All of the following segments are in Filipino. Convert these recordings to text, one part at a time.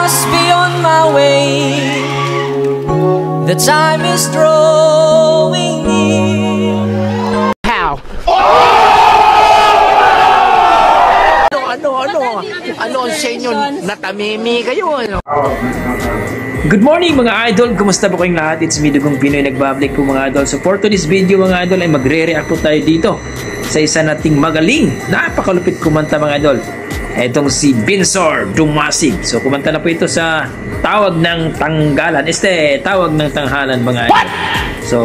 must be on my way. The time is drawing near. How? Ano sa inyo? Natamimi kayo, ano? Good morning mga idol! Kumusta po kayong lahat? It's me, Dugong Pinoy, nagbabalik po mga idol. So for today's video mga idol ay magre-react po tayo dito sa isa nating magaling, napakalupit kumanta mga idol. Etong si Vinsor Dumasig. So kumanta na po ito sa Tawag ng Tanggalan. Tawag ng Tanghalan mga idol. So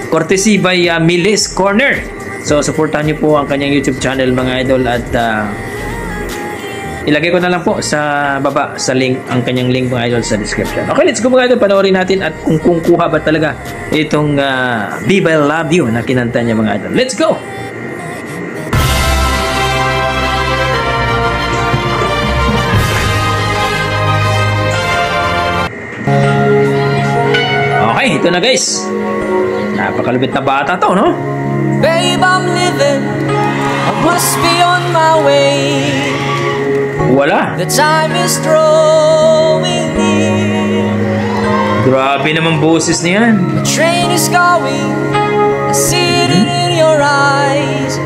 courtesy by Miles Corner. So supportahan niyo po ang kanyang YouTube channel mga idol at ilagay ko na lang po sa baba sa link, ang kanyang link mga idol sa description. Okay, let's go mga idol. Panoorin natin at kung kuha ba talaga itong Viva I Love You na kinanta niya mga idol. Let's go! Okay, ito na guys. Napakalupit na bata to, no? Babe, I'm living, I must be on my way. Wala. The time is drawing near. Grabe naman boses niyan. The train is going, I see it in your eyes.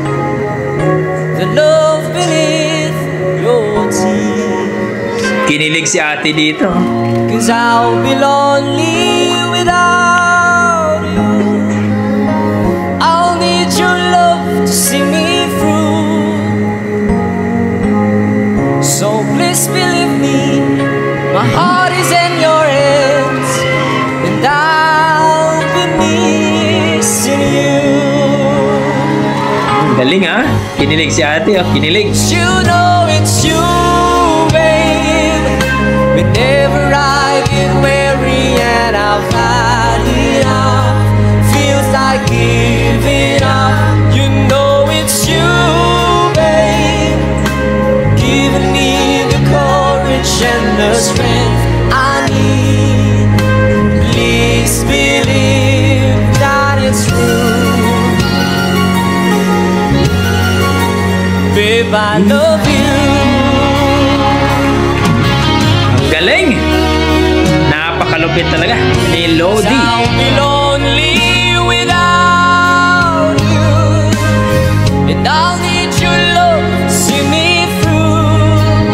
The love beneath your teeth. Kinilig si ate dito. 'Cause I'll be lonely without you. I'll need your love to see me through. So please believe me, my heart is in your hands, and I'll be missing you. Galing ha? Kinilig si ate, oh. Kinilig. You know it's you, babe. Whenever I get weary and I've had enough, feels like giving up. You know it's you, babe, giving me the courage and the strength I need. Please believe that it's true. Babe, I love you. Ang galing! Napakalupit talaga. Melody. I'll be lonely without you, and I'll need your love to see me through.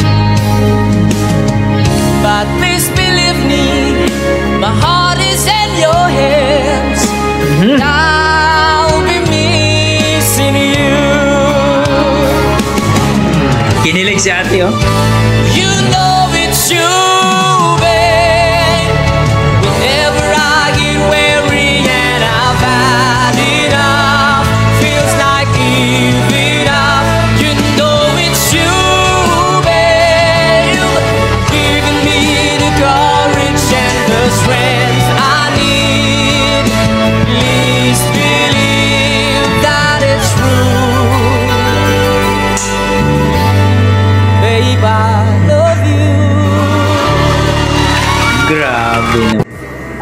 But please believe me, my heart is in your hands, and I'll be missing you. Kinilig si ate, oh. You know it's you, babe. Whenever I get weary and I've had enough, feels like giving up. You know it's you, babe, giving me the courage and the strength I need. Please believe that it's true. Babe, I love you. Grabe na.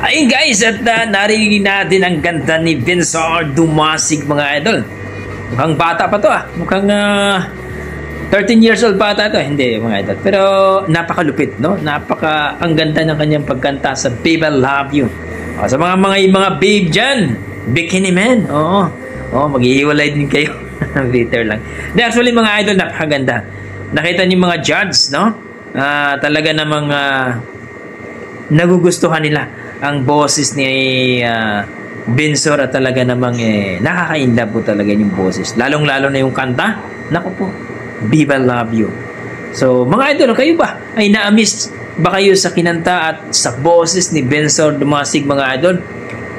Ayun guys, at narinig natin ang ganda ni Vinsor Dumasig mga idol. Mukhang bata pa to ah. Mukhang 13 years old bata to. Hindi mga idol. Pero napakalupit, no? Ang ganda ng kanyang pagkanta sa Babe I Love You. O, sa mga babe dyan, bikini man. Oo. Maghihiwalay din kayo. Later lang. Actually mga idol, napakaganda. Nakita niyo mga judge, no? Talaga namang nagugustuhan nila ang boses ni Vinsor at talaga namang nakaka-inlove po talaga yung boses. Lalong-lalo na yung kanta. Naku po, Viva I Love You. So, mga idol, kayo ba ay na-amiss ba kayo sa kinanta at sa boses ni Vinsor Dumasig mga idol?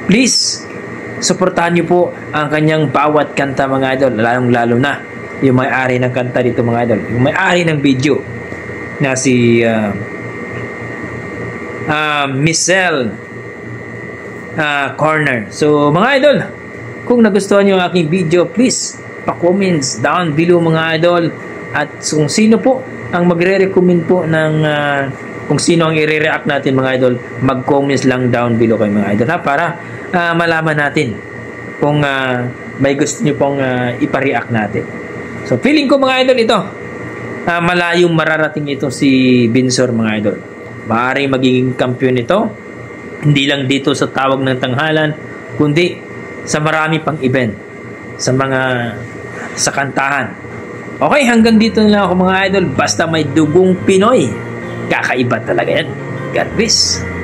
Please, suportahan niyo po ang kanyang bawat kanta mga idol. Lalong-lalo na yung may-ari ng kanta dito mga idol. Yung may-ari ng video na si Michelle Corner. So mga idol, kung nagustuhan nyo ang aking video, please pa-comments down below mga idol. At kung sino po ang magre-recommend po ng kung sino ang i-react natin mga idol, mag-comments lang down below kayo mga idol ha, para malaman natin kung may gusto nyo pong ipa-react natin. So feeling ko mga idol ito malayong mararating ito si Vinsor mga idol. maaaring magiging kampiyon ito. Hindi lang dito sa tawag ng tanghalan, kundi sa marami pang event, sa kantahan. Okay, hanggang dito na lang ako mga idol. Basta may dugong Pinoy, kakaiba talaga yan. God bless.